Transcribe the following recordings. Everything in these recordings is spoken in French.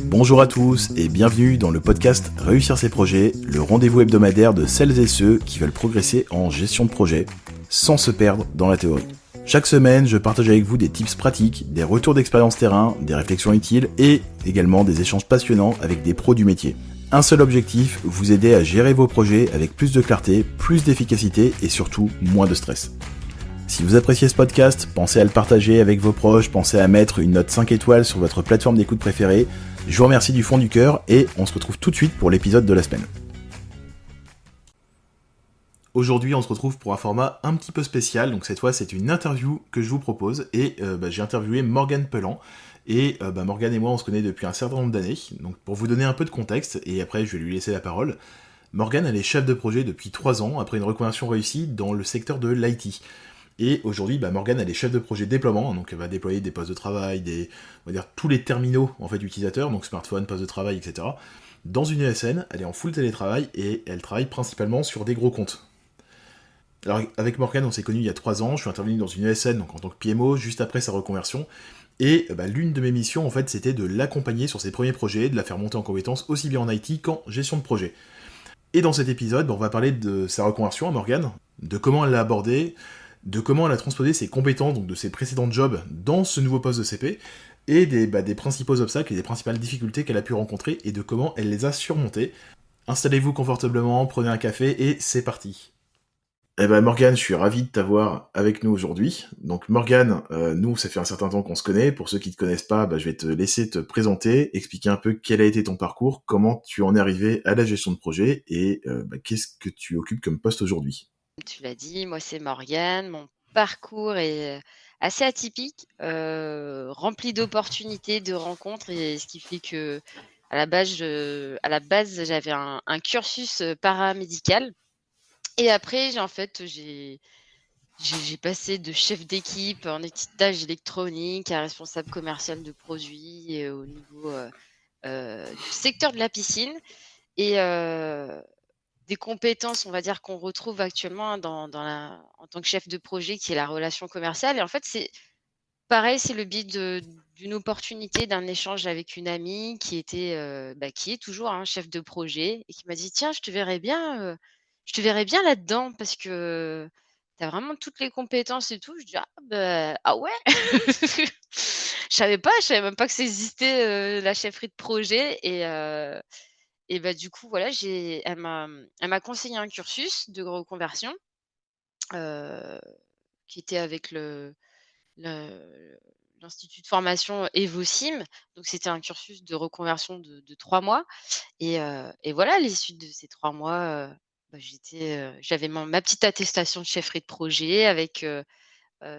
Bonjour à tous et bienvenue dans le podcast Réussir ses projets, le rendez-vous hebdomadaire de celles et ceux qui veulent progresser en gestion de projet sans se perdre dans la théorie. Chaque semaine, je partage avec vous des tips pratiques, des retours d'expérience terrain, des réflexions utiles et également des échanges passionnants avec des pros du métier. Un seul objectif, vous aider à gérer vos projets avec plus de clarté, plus d'efficacité et surtout moins de stress. Si vous appréciez ce podcast, pensez à le partager avec vos proches, pensez à mettre une note 5 étoiles sur votre plateforme d'écoute préférée. Je vous remercie du fond du cœur et on se retrouve tout de suite pour l'épisode de la semaine. Aujourd'hui, on se retrouve pour un format un petit peu spécial, donc cette fois c'est une interview que je vous propose et j'ai interviewé Morgane Pelland. Et Morgane et moi on se connaît depuis un certain nombre d'années, donc pour vous donner un peu de contexte, et après je vais lui laisser la parole. Morgane elle est chef de projet depuis 3 ans, après une reconversion réussie dans le secteur de l'IT. Et aujourd'hui, Morgane elle est chef de projet déploiement, donc elle va déployer des postes de travail, on va dire tous les terminaux en fait utilisateurs, donc smartphone, postes de travail, etc. Dans une ESN, elle est en full télétravail et elle travaille principalement sur des gros comptes. Alors avec Morgane, on s'est connus il y a 3 ans, je suis intervenu dans une ESN donc en tant que PMO, juste après sa reconversion, et l'une de mes missions en fait c'était de l'accompagner sur ses premiers projets, de la faire monter en compétences aussi bien en IT qu'en gestion de projet. Et dans cet épisode, on va parler de sa reconversion à Morgane, de comment elle l'a abordée, de comment elle a transposé ses compétences, donc de ses précédents jobs, dans ce nouveau poste de CP, et des principaux obstacles et des principales difficultés qu'elle a pu rencontrer, et de comment elle les a surmontés. Installez-vous confortablement, prenez un café, et c'est parti. Morgane, je suis ravi de t'avoir avec nous aujourd'hui. Donc Morgane, nous, ça fait un certain temps qu'on se connaît. Pour ceux qui te connaissent pas, je vais te laisser te présenter, expliquer un peu quel a été ton parcours, comment tu en es arrivé à la gestion de projet, et qu'est-ce que tu occupes comme poste aujourd'hui. Tu l'as dit, moi c'est Morgane. Mon parcours est assez atypique, rempli d'opportunités, de rencontres et ce qui fait que à la base, j'avais un cursus, paramédical et après j'ai passé de chef d'équipe en étiquetage électronique à responsable commercial de produits et au niveau, du secteur de la piscine et des compétences, on va dire, qu'on retrouve actuellement dans la en tant que chef de projet, qui est la relation commerciale et en fait, c'est pareil, c'est le biais d'une opportunité, d'un échange avec une amie qui est toujours, hein, chef de projet et qui m'a dit: «Tiens, je te verrais bien là-dedans parce que tu as vraiment toutes les compétences et tout». Je dis: «Ah ah ouais?» Je savais même pas que ça existait, la chefferie de projet et du coup, voilà, elle m'a conseillé un cursus de reconversion, heu, qui était avec le l'institut de formation Evosim. Donc c'était un cursus de reconversion de 3 mois et voilà, à l'issue de ces 3 mois, j'avais ma petite attestation de chefferie de projet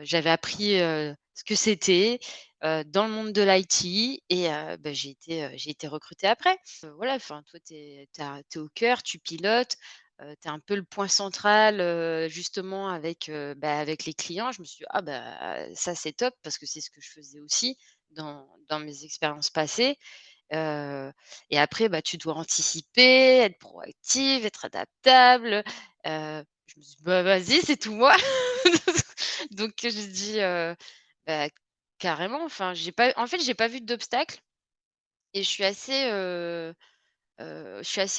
j'avais appris, ce que c'était, dans le monde de l'IT et j'ai été recrutée après. Voilà, enfin, toi, tu es au cœur, tu pilotes, tu es un peu le point central, justement avec les clients. Je me suis dit: «Ah ça, c'est top» parce que c'est ce que je faisais aussi dans mes expériences passées, heu et après, tu dois anticiper, être proactive, être adaptable, je me suis dit: «Bah, vas-y, c'est tout moi». Donc j'ai dit, bah, carrément, enfin, j'ai pas vu d'obstacle et je suis assez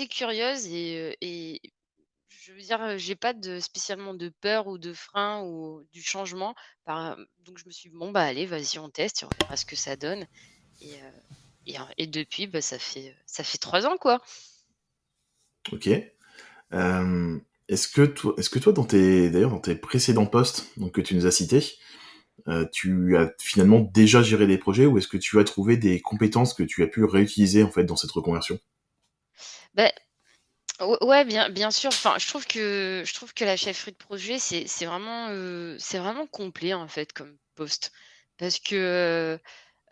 curieuse et je veux dire, j'ai pas spécialement de peur ou de frein ou du changement donc je me suis dit: «Bon, bah, allez, vas-y, on teste et on verra ce que ça donne» et heu et depuis, ça fait 3 ans, quoi. Ok. Est-ce que toi, dans tes précédents postes, donc que tu nous as cités, tu as finalement déjà géré des projets ou est-ce que tu as trouvé des compétences que tu as pu réutiliser en fait dans cette reconversion? Beh, ouais, bien sûr, enfin, je trouve que la chefferie de projet, c'est vraiment complet, en fait, comme poste. Parce que,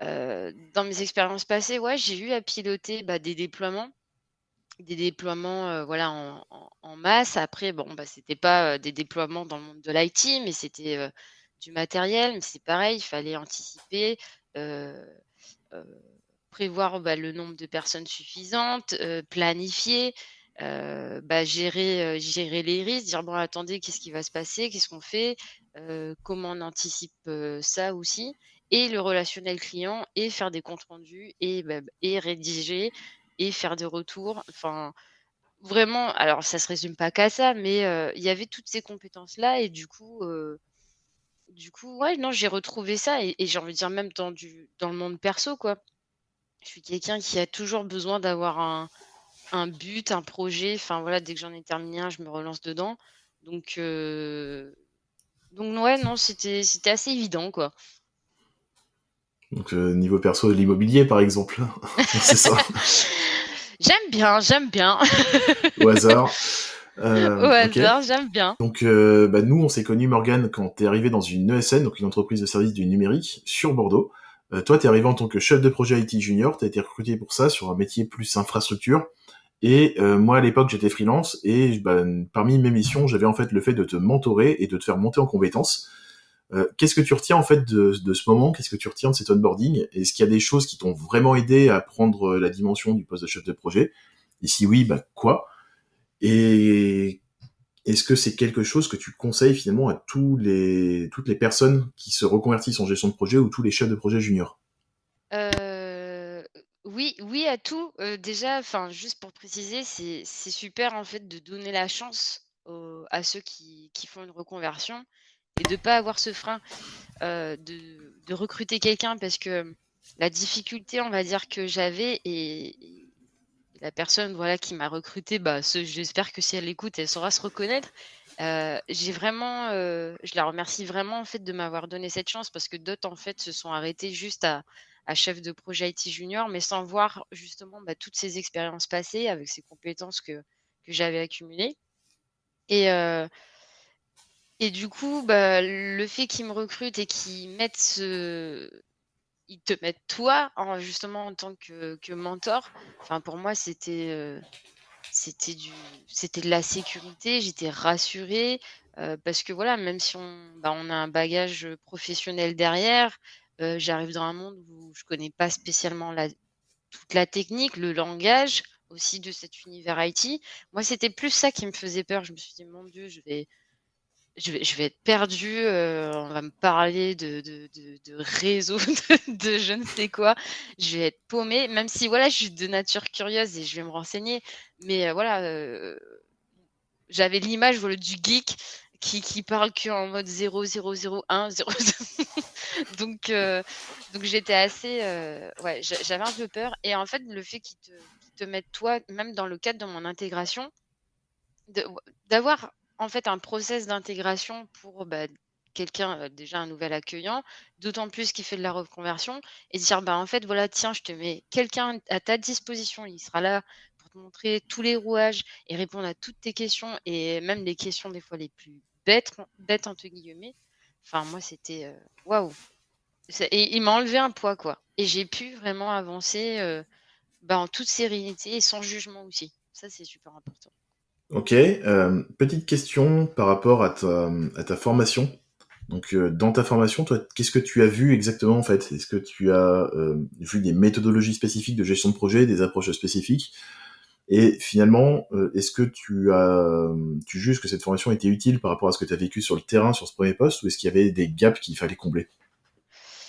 dans mes expériences passées, ouais, j'ai eu à piloter, des déploiements, voilà, en masse. Après, bon, c'était pas, des déploiements dans le monde de l'IT, mais c'était, du matériel, mais c'est pareil, il fallait anticiper, heu heu, prévoir, le nombre de personnes suffisantes, planifier, bah, gérer les risques, dire: «Bon attendez, qu'est-ce qui va se passer? Qu'est-ce qu'on fait? Comment on anticipe, ça aussi?» et le relationnel client et faire des comptes rendus et rédiger et faire des retours. Enfin, vraiment, alors ça se résume pas qu'à ça, mais il y avait toutes ces compétences-là et du coup, ouais, non, j'ai retrouvé ça et j'ai envie de dire même dans le monde perso, quoi. Je suis quelqu'un qui a toujours besoin d'avoir un but, un projet, enfin voilà, dès que j'en ai terminé un, je me relance dedans. Donc heu, donc ouais, non, c'était assez évident, quoi. Donc niveau perso de l'immobilier par exemple, c'est ça, J'aime bien. au hasard. Au Ok. hasard, j'aime bien. Donc bah, nous on s'est connus Morgane quand t'es arrivé dans une ESN, donc une entreprise de services du numérique sur Bordeaux. Toi t'es arrivé en tant que chef de projet IT junior, t'as été recruté pour ça sur un métier plus infrastructure. Et moi à l'époque j'étais freelance et bah, parmi mes missions j'avais en fait le fait de te mentorer et de te faire monter en compétences. Qu'est-ce que tu retiens en fait de ce moment? Qu'est-ce que tu retiens de cet onboarding? Est-ce qu'il y a des choses qui t'ont vraiment aidé à prendre la dimension du poste de chef de projet? Et si oui, bah quoi? Et est-ce que c'est quelque chose que tu conseilles finalement à toutes les personnes qui se reconvertissent en gestion de projet ou tous les chefs de projet juniors? Heu, oui, oui à tout. Déjà, enfin, juste pour préciser, c'est super, en fait, de donner la chance à ceux qui font une reconversion et de pas avoir ce frein, de recruter quelqu'un parce que la difficulté, on va dire, que j'avais et la personne, voilà, qui m'a recrutée, bah, j'espère que si elle écoute, elle saura se reconnaître. J'ai vraiment, je la remercie vraiment, en fait, de m'avoir donné cette chance parce que d'autres, en fait, se sont arrêtés juste à chef de projet IT junior, mais sans voir justement, bah, toutes ces expériences passées avec ces compétences que j'avais accumulées et et du coup, bah, le fait qu'ils me recrutent et qu'ils mettent ils te mettent toi en justement en tant que mentor, enfin pour moi c'était de la sécurité, j'étais rassurée, parce que voilà, même si on a un bagage, professionnel derrière, j'arrive dans un monde où je connais pas spécialement toute la technique, le langage aussi de cet univers IT. Moi, c'était plus ça qui me faisait peur. Je me suis dit: «Mon Dieu, je vais être perdue, on va me parler de réseau, de je ne sais quoi. Je vais être paumée», même si voilà, je suis de nature curieuse et je vais me renseigner. Mais, voilà, j'avais l'image, voilà, du geek qui parle qu'en mode 0001 0 donc, j'étais assez, ouais, j'avais un peu peur et en fait, le fait qu'ils te mettent toi, même dans le cadre de mon intégration, de d'avoir en fait un process d'intégration pour, bah, quelqu'un, déjà un nouvel accueillant, d'autant plus qui fait de la reconversion et dire: «Bah, en fait, voilà, tiens, je te mets quelqu'un à ta disposition, il sera là pour te montrer tous les rouages et répondre à toutes tes questions» et même les questions des fois les plus «bêtes» entre guillemets. Enfin moi c'était, waouh! Et il m'a enlevé un poids, quoi et j'ai pu vraiment avancer, bah, en toute sérénité et sans jugement aussi. Ça, c'est super important. Ok, petite question par rapport à ta formation. Donc, dans ta formation, toi, qu'est-ce que tu as vu exactement en fait? Est-ce que tu as vu des méthodologies spécifiques de gestion de projet, des approches spécifiques? Et finalement, est-ce que tu juges que cette formation était utile par rapport à ce que tu as vécu sur le terrain, sur ce premier poste, ou est-ce qu'il y avait des gaps qu'il fallait combler?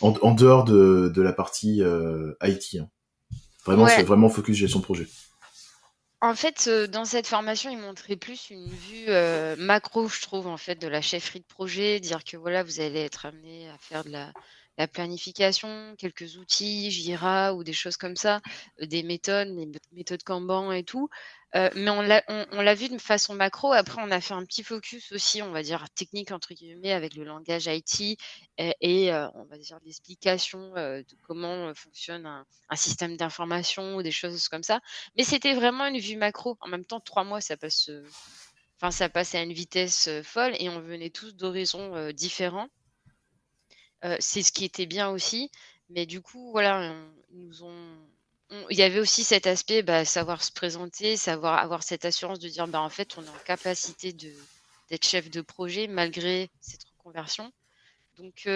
En dehors de la partie IT, hein. Vraiment, Ouais, vraiment focus gestion de projet. en fait, dans cette formation, ils montraient plus une vue, macro, je trouve, en fait, de la chefferie de projet. Dire que, voilà, vous allez être amené à faire de la planification, quelques outils, Jira ou des choses comme ça, des méthodes, les méthodes Kanban et tout. Mais on l'a vu de façon macro. Après, on a fait un petit focus aussi, on va dire «technique» entre guillemets avec le langage IT on va dire l'explication, de comment, fonctionne un système d'information ou des choses comme ça. Mais c'était vraiment une vue macro. En même temps, 3 mois, ça passe à une vitesse, folle et on venait tous d'horizons, différents. C'est ce qui était bien aussi. Mais du coup, voilà, ils nous ont il y avait aussi cet aspect, bah, savoir se présenter, savoir avoir cette assurance de dire: «Bah, en fait, on est en capacité d'être chef de projet malgré cette reconversion». Donc,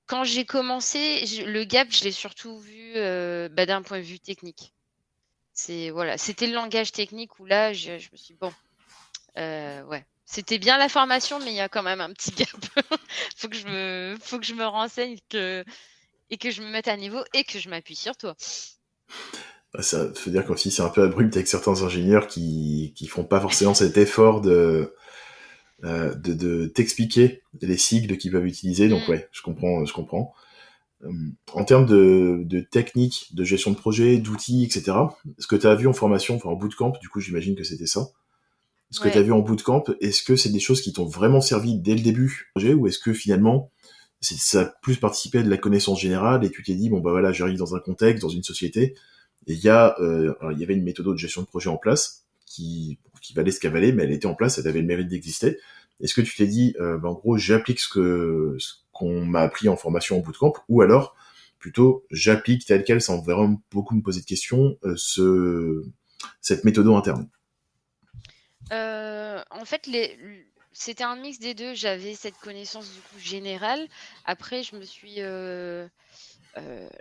quand j'ai commencé, le gap, je l'ai surtout vu, bah, d'un point de vue technique. Voilà, c'était le langage technique où là, je me suis dit: «Bon, ouais, c'était bien la formation, mais il y a quand même un petit gap. Faut que je me renseigne et que je me mette à niveau et que je m'appuie sur toi». Bah, ça veut dire qu'aussi c'est un peu abrupt avec certains ingénieurs qui font pas forcément cet effort de t'expliquer les sigles qu'ils peuvent utiliser. Donc Mmh. ouais, je comprends. En termes de techniques, de gestion de projet, d'outils, etc., ce que tu as vu en formation, enfin en bootcamp, du coup j'imagine que c'était ça. Ce que tu as Ouais. vu en bootcamp, est-ce que c'est des choses qui t'ont vraiment servi dès le début du projet, ou est-ce que finalement ça a plus participé à de la connaissance générale et tu t'es dit bon bah voilà, j'arrive dans un contexte, dans une société, et il y avait une méthode de gestion de projet en place qui valait ce qu'elle valait, mais elle était en place, elle avait le mérite d'exister. Est-ce que tu t'es dit bah, en gros j'applique ce qu'on m'a appris en formation en bootcamp, ou alors plutôt j'applique tel quel sans vraiment beaucoup me poser de questions cette méthode interne. En fait, c'était un mix des 2. J'avais cette connaissance du coup générale. Après, je me suis,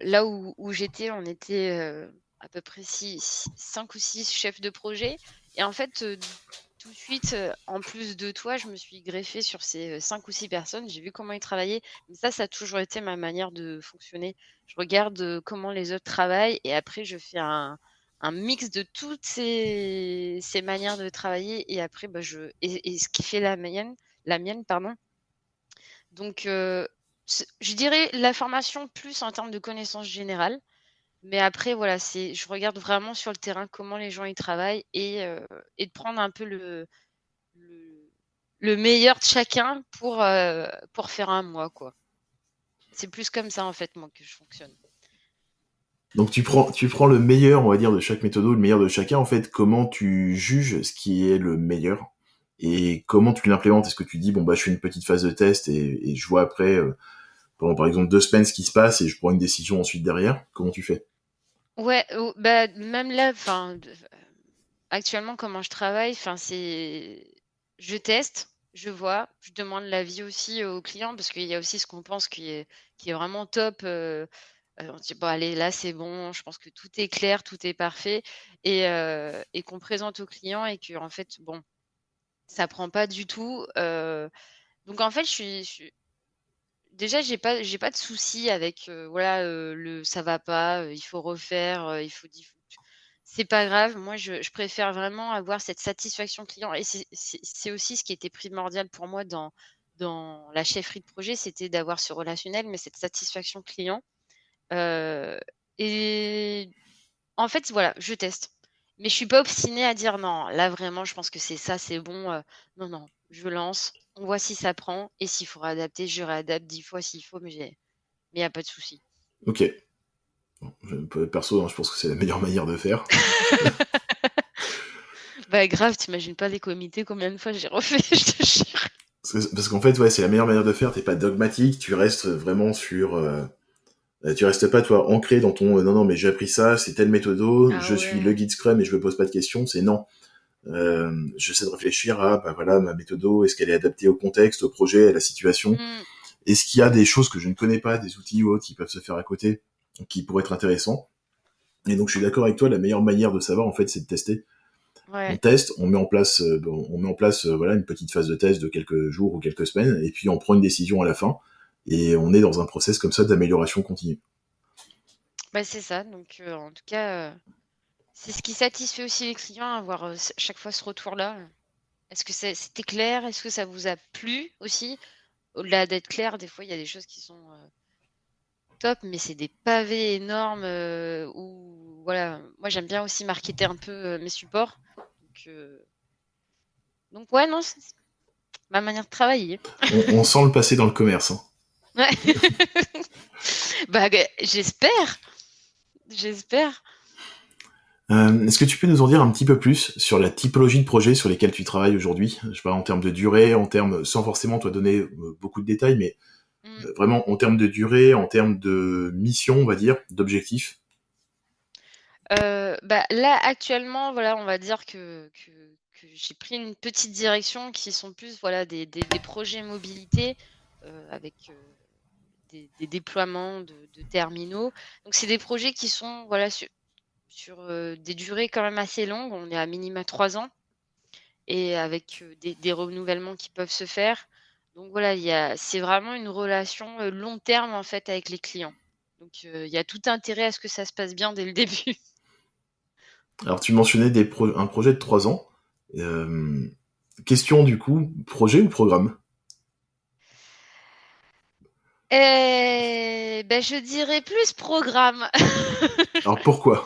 là où j'étais, on était, à peu près 5 ou 6 chefs de projet et en fait, tout de suite, en plus de toi, je me suis greffée sur ces, 5 ou 6 personnes. J'ai vu comment ils travaillaient. Mais ça a toujours été ma manière de fonctionner. Je regarde, comment les autres travaillent et après je fais un mix de toutes ces manières de travailler et après, bah, et ce qui fait la mienne, pardon. Donc je dirais la formation plus en termes de connaissances générales, mais après voilà, je regarde vraiment sur le terrain comment les gens y travaillent et de prendre un peu le le meilleur de chacun pour faire un moi, quoi. C'est plus comme ça, en fait, moi, que je fonctionne. Donc tu prends le meilleur, on va dire, de chaque méthode, le meilleur de chacun, en fait, comment tu juges ce qui est le meilleur et comment tu l'implémentes. Est-ce que tu dis, bon, bah, je fais une petite phase de test et je vois après, pendant par exemple 2 semaines ce qui se passe et je prends une décision ensuite derrière? Comment tu fais? Ouais, bah, même là, enfin, actuellement, comment je travaille, enfin, je teste, je vois, je demande l'avis aussi aux clients parce qu'il y a aussi ce qu'on pense qui est vraiment top. On se dit: «Bon allez, là, c'est bon, je pense que tout est clair, tout est parfait» et qu'on présente aux clients et que en fait, bon, ça prend pas du tout. Donc en fait, je suis déjà, j'ai pas de souci avec, voilà, le «ça va pas», «il faut refaire», c'est pas grave. Moi, je préfère vraiment avoir cette satisfaction client et c'est aussi ce qui était primordial pour moi dans la chefferie de projet, c'était d'avoir ce relationnel, mais cette satisfaction client, heu et en fait, voilà, je teste. Mais je suis pas obstinée à dire: «Non, là vraiment je pense que c'est ça, c'est bon», non, non, je lance, on voit si ça prend et s'il faut réadapter, je réadapte 10 fois s'il faut, mais il y a pas de souci. Ok. Perso, hein, je pense que c'est la meilleure manière de faire. Bah, grave, tu pas les comités, combien de fois j'ai refait, je te jure. Parce qu'en fait, ouais, c'est la meilleure manière de faire. T'es pas dogmatique, tu restes vraiment sur. Tu restes pas, toi, ancré dans ton non, non, mais j'ai appris ça, c'est telle méthodo, Ah je suis le ouais. guide Scrum et je me pose pas de questions. C'est non. J'essaie de réfléchir à, bah voilà, ma méthodo, est-ce qu'elle est adaptée au contexte, au projet, à la situation? Mmh. Est-ce qu'il y a des choses que je ne connais pas, des outils ou autres qui peuvent se faire à côté, qui pourraient être intéressants? Et donc, je suis d'accord avec toi, la meilleure manière de savoir, en fait, c'est de tester. On Ouais. teste, on met en place, voilà, une petite phase de test de quelques jours ou quelques semaines, et puis on prend une décision à la fin, et on est dans un process comme ça d'amélioration continue. Bah, c'est ça, donc en tout cas, c'est ce qui satisfait aussi les clients, avoir, chaque fois ce retour-là. Est-ce que c'était clair? Est-ce que ça vous a plu aussi? Au-delà d'être clair, des fois, il y a des choses qui sont, top, mais c'est des pavés énormes, où voilà, moi j'aime bien aussi marketer un peu, mes supports, donc heu, donc ouais, non, c'est ma manière de travailler. On sent le passé dans le commerce, hein. Ouais. Bah, j'espère, j'espère. Est-ce que tu peux nous en dire un petit peu plus sur la typologie de projets sur lesquels tu travailles aujourd'hui? Je sais pas, en termes de durée, en termes, sans forcément toi donner beaucoup de détails, mais Mmh. vraiment en termes de durée, en termes de mission, on va dire, d'objectifs. Bah, là, actuellement, voilà, on va dire que j'ai pris une petite direction qui sont plus, voilà, des projets mobilité, avec, des déploiements de terminaux. Donc c'est des projets qui sont, voilà, sur, des durées quand même assez longues. On est à minima 3 ans et avec, des renouvellements qui peuvent se faire. Donc voilà, c'est vraiment une relation, long terme, en fait, avec les clients. Donc il y a tout intérêt à ce que ça se passe bien dès le début. Alors tu mentionnais un projet de 3 ans. Euh, Question du coup, projet ou programme? Je dirais plus programme. Alors pourquoi?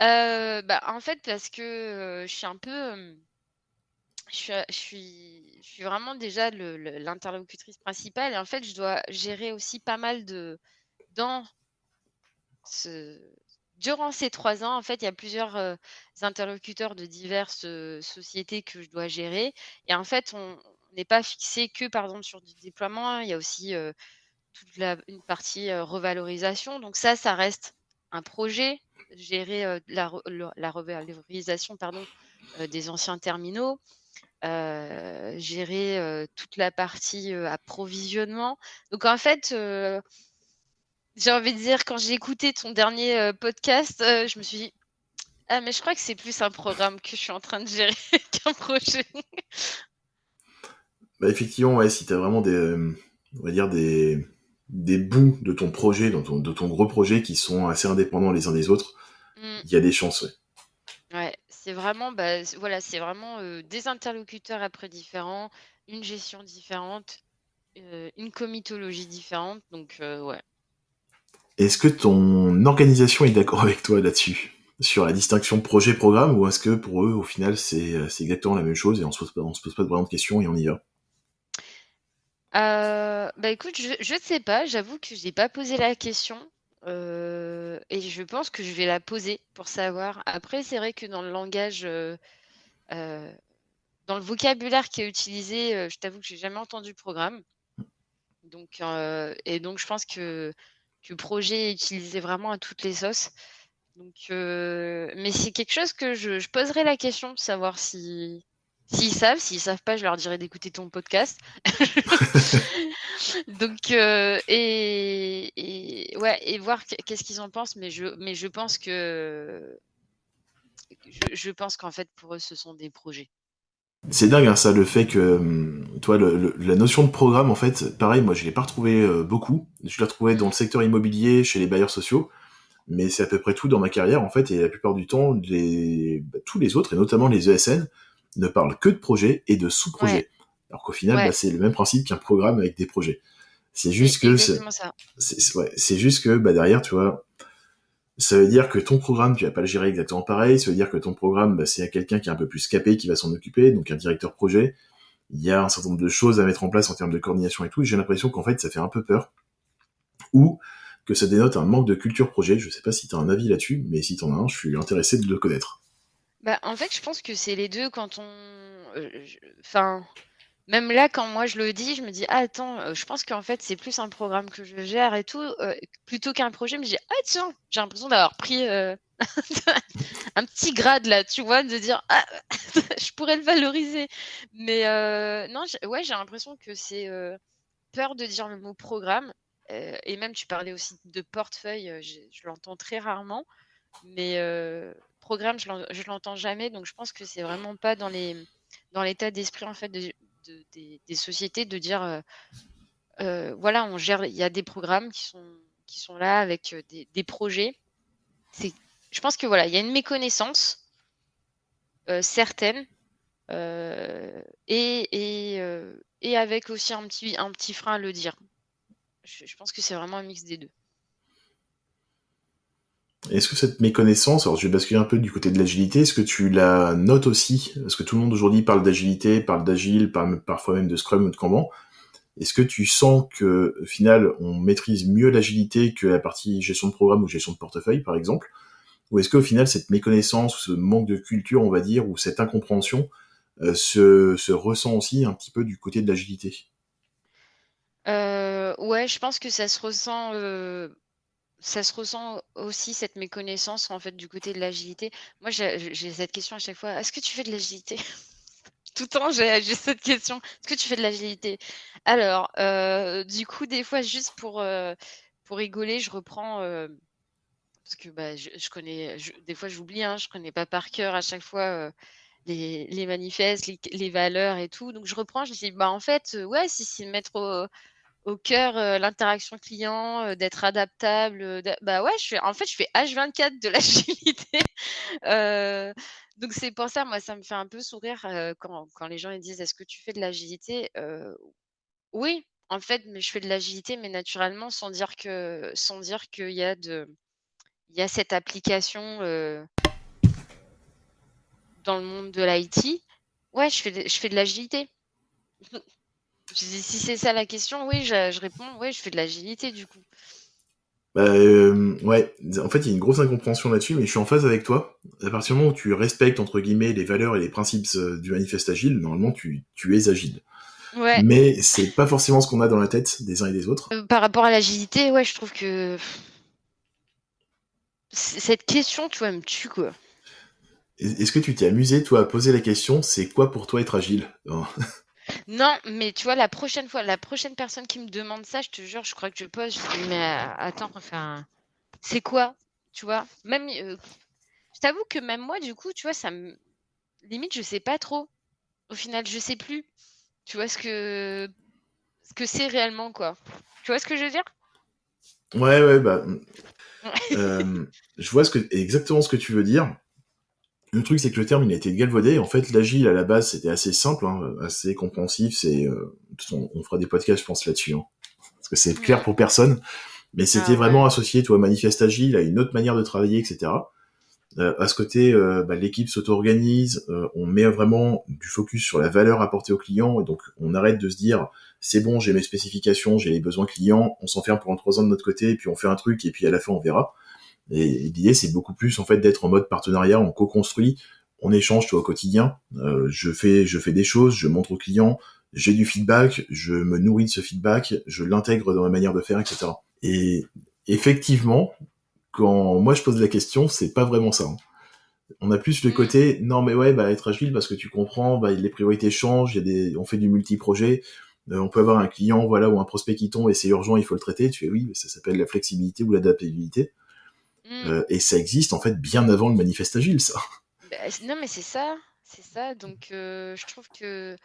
Bah, en fait, parce que, je suis un peu, je suis vraiment déjà l'interlocutrice principale et en fait, je dois gérer aussi pas mal dans ce durant ces 3 ans, en fait, il y a plusieurs, interlocuteurs de diverses, sociétés que je dois gérer et en fait, on n'est pas fixé que, par exemple, sur du déploiement. Il y a aussi, une partie, revalorisation. Donc ça reste un projet, gérer, la revalorisation, pardon, des anciens terminaux, gérer, toute la partie, approvisionnement. Donc en fait, j'ai envie de dire quand j'ai écouté ton dernier, podcast, je me suis dit: «Ah mais je crois que c'est plus un programme que je suis en train de gérer qu'un projet». Bah effectivement, ouais, si t'as vraiment on va dire des bouts de ton projet, de ton gros projet qui sont assez indépendants les uns des autres, Mmh, il y a des chances, ouais. ouais, c'est vraiment, bah, voilà, c'est vraiment, des interlocuteurs après différents, une gestion différente. Une comitologie différente, donc ouais. Est-ce que ton organisation est d'accord avec toi là-dessus? Sur la distinction projet-programme, ou est-ce que pour eux, au final, c'est exactement la même chose et on se pose pas vraiment de questions et on y va? Bah, écoute, je sais pas, j'avoue que j'ai pas posé la question, et je pense que je vais la poser pour savoir. Après, c'est vrai que dans le langage, heu, dans le vocabulaire qui est utilisé, je t'avoue que j'ai jamais entendu programme, donc je pense que projet est utilisé vraiment à toutes les sauces. Donc, mais c'est quelque chose que je poserai la question, savoir s'ils savent pas, je leur dirai d'écouter ton podcast. Donc, et ouais et voir qu'est-ce qu'ils en pensent, mais je pense qu'en fait, pour eux, ce sont des projets. C'est dingue, hein, ça, le fait que, toi, la notion de programme, en fait, pareil, moi, je l'ai pas retrouvé beaucoup. Je l'ai retrouvé dans le Mmh. secteur immobilier, chez les bailleurs sociaux, mais c'est à peu près tout dans ma carrière, en fait, et la plupart du temps, tous les autres, et notamment les ESN, ne parlent que de projets et de Ouais, sous-projets. Alors qu'au final, bah, ouais, c'est le même principe qu'un programme avec des projets. C'est c'est juste que, exactement ça. ouais, c'est juste que, bah, derrière, tu vois, ça veut dire que ton programme, tu vas pas le gérer exactement pareil. Ça veut dire que ton programme, bah, c'est à quelqu'un qui est un peu plus capé qui va s'en occuper, donc un directeur projet. Il y a un certain nombre de choses à mettre en place en termes de coordination et tout. Et j'ai l'impression qu'en fait, ça fait un peu peur, ou que ça dénote un manque de culture projet. Je sais pas si tu as un avis là-dessus, mais si t'en as un, je suis intéressé de le connaître. Bah, en fait, je pense que c'est les 2 quand je enfin, même là, quand moi je le dis, je me dis: «Ah attends, je pense qu'en fait, c'est plus un programme que je gère et tout», plutôt qu'un projet. Je me dis: «Ah tiens!» j'ai l'impression d'avoir pris, un petit grade là, tu vois? De dire: «Ah, je pourrais le valoriser». Mais non, j'ai l'impression que c'est, peur de dire le mot programme, et même tu parlais aussi de portefeuille, je l'entends très rarement, mais programme, je l'entends jamais, donc je pense que c'est vraiment pas dans l'état d'esprit, en fait, des sociétés de dire, voilà, on gère il y a des programmes qui sont là avec, des projets. C'est Je pense que, voilà, il y a une méconnaissance, certaine, et avec aussi un petit frein à le dire. Je pense que c'est vraiment un mix des 2. Est-ce que cette méconnaissance, alors je vais basculer un peu du côté de l'agilité, est-ce que tu la notes aussi? Parce que tout le monde aujourd'hui parle d'agilité, parle d'agile, parle parfois même de Scrum ou de Kanban. Est-ce que tu sens que, au final, on maîtrise mieux l'agilité que la partie gestion de programme ou gestion de portefeuille, par exemple? Ou est-ce qu'au final, cette méconnaissance, ou ce manque de culture, on va dire, ou cette incompréhension, se ressent aussi un petit peu du côté de l'agilité? Ouais, je pense que ça se ressent aussi cette méconnaissance, en fait, du côté de l'agilité. Moi, j'ai cette question à chaque fois: «Est-ce que tu fais de l'agilité?» Tout le temps, j'ai cette question: «Est-ce que tu fais de l'agilité?» Alors, du coup, des fois, juste pour rigoler, je reprends, parce que, bah, je connais des fois j'oublie, hein, je connais pas par cœur à chaque fois, les manifestes, les valeurs et tout. Donc je reprends, je dis: «Bah, en fait, ouais, si c'est mettre au cœur, l'interaction client, d'être adaptable, bah, ouais, je fais H24 de l'agilité». Heu, donc c'est pour ça, moi, ça me fait un peu sourire, quand les gens ils disent: «Est-ce que tu fais de l'agilité?» Oui, en fait, mais je fais de l'agilité, mais naturellement sans dire il y a cette application, dans le monde de l'IT. Ouais, je fais de l'agilité. Je dis: «Si c'est ça la question, oui», je réponds: «Oui, je fais de l'agilité du coup». Bah, ouais, en fait, il y a une grosse incompréhension là-dessus, mais je suis en phase avec toi. À partir du moment où tu respectes, entre guillemets, les valeurs et les principes du manifeste agile, normalement, tu es agile. Ouais, Mais c'est pas forcément ce qu'on a dans la tête des uns et des autres. par rapport à l'agilité, ouais, je trouve que cette question, tu vois, elle me tue, quoi. Est-ce que tu t'es amusé, toi, à poser la question, c'est quoi pour toi être agile? Oh. Non, mais tu vois, la prochaine personne qui me demande ça, je te jure, je crois que je pose, je dis: «Mais, attends, enfin, c'est quoi?» Tu vois? Même, je t'avoue que même moi, du coup, tu vois, ça me limite, je sais pas trop. Au final, je sais plus. Tu vois ce que c'est réellement, quoi. Tu vois ce que je veux dire? Ouais, ouais, bah, Ouais. je vois exactement ce que tu veux dire. Le truc, c'est que le terme, il a été galvaudé. En fait, l'agile, à la base, c'était assez simple, hein, assez compréhensif. De toute façon, on fera des podcasts, je pense, là-dessus, hein, parce que c'est clair Mmh. pour personne. Mais c'était Ah vraiment ouais. associé, toi, au manifeste agile, à une autre manière de travailler, etc. À ce côté, bah, l'équipe s'auto-organise, on met vraiment du focus sur la valeur apportée au client, et donc on arrête de se dire c'est bon, j'ai mes spécifications, j'ai les besoins clients, on s'enferme pendant 3 ans de notre côté, et puis on fait un truc, et puis à la fin on verra. Et l'idée c'est beaucoup plus en fait d'être en mode partenariat, on co-construit, on échange toi au quotidien. Je fais des choses, je montre au client, j'ai du feedback, je me nourris de ce feedback, je l'intègre dans ma manière de faire, etc. Et effectivement, quand moi je pose la question, c'est pas vraiment ça, hein. On a plus le Mmh. côté non mais ouais, bah être agile parce que tu comprends, bah les priorités changent, on fait du multi-projet, on peut avoir un client voilà ou un prospect qui tombe et c'est urgent, il faut le traiter. Tu fais oui, mais ça s'appelle la flexibilité ou l'adaptabilité. Mmh. Et ça existe en fait bien avant le manifeste agile, ça. Bah, non, mais c'est ça. Donc je trouve que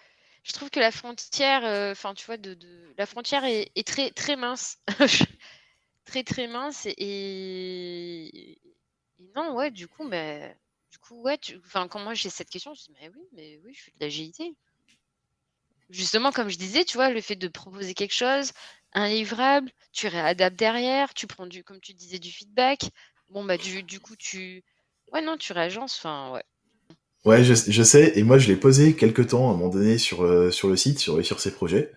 la frontière, enfin, tu vois, de la frontière est très très mince. Très, très mince et non, ouais, du coup, ouais, enfin, quand moi j'ai cette question, je dis: mais oui, je fais de l'agilité». Justement, comme je disais, tu vois, le fait de proposer quelque chose, un livrable, tu réadaptes derrière, tu prends comme tu disais, du feedback. Bon, bah, du coup, ouais, non, tu réagences, enfin, ouais. Ouais, je sais, et moi je l'ai posé quelques temps à un moment donné sur le site, sur réussir ses projets.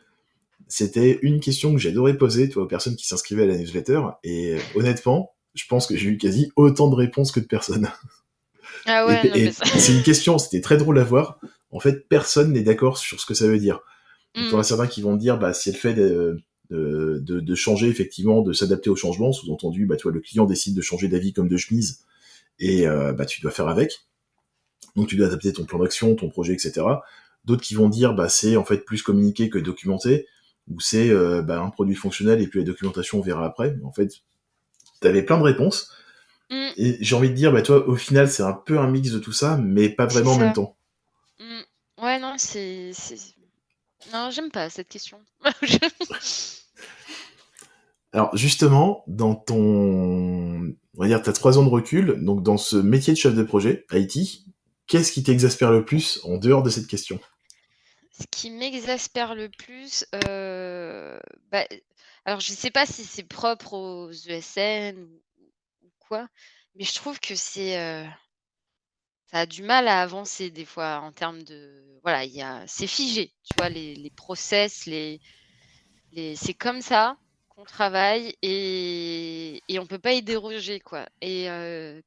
C'était une question que j'adorais poser, toi, aux personnes qui s'inscrivaient à la newsletter, et honnêtement, je pense que j'ai eu quasi autant de réponses que de personnes. Ah ouais, non, mais Et ça c'est une question, c'était très drôle à voir. En fait, personne n'est d'accord sur ce que ça veut dire. Donc, t'en mmh, as certains qui vont te dire, bah, c'est le fait de changer, effectivement, de s'adapter au changement. Sous-entendu, bah, toi, le client décide de changer d'avis comme de chemise, et bah, tu dois faire avec. Donc, tu dois adapter ton plan d'action, ton projet, etc. D'autres qui vont dire, bah, c'est en fait plus communiquer que documenter, ou c'est bah, un produit fonctionnel et puis la documentation, on verra après. En fait, t'avais plein de réponses. mmh, Et j'ai envie de dire, bah, toi, au final, c'est un peu un mix de tout ça, mais pas c'est vraiment en même ça. temps. Mmh. Ouais, non, non, j'aime pas cette question. Alors justement, on va dire, t'as 3 ans de recul, donc dans ce métier de chef de projet, IT, qu'est-ce qui t'exaspère le plus en dehors de cette question? Ce qui m'exaspère le plus, bah, alors je sais pas si c'est propre aux ESN ou quoi, mais je trouve que ça a du mal à avancer des fois en termes de voilà, c'est figé, tu vois? Les process, c'est comme ça qu'on travaille et on peut pas y déroger, quoi et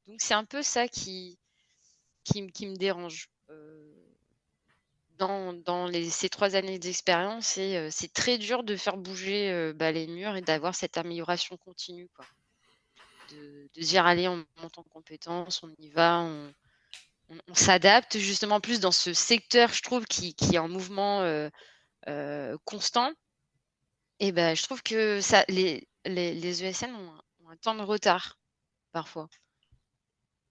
donc c'est un peu ça qui me dérange, dans ces 3 années d'expérience et c'est très dur de faire bouger, bah, les murs et d'avoir cette amélioration continue, quoi. De dire: «Allez, on monte en compétences, on y va, on s'adapte», justement plus dans ce secteur, je trouve, qui est en mouvement, constant et ben je trouve que ça les ESN ont un temps de retard. parfois.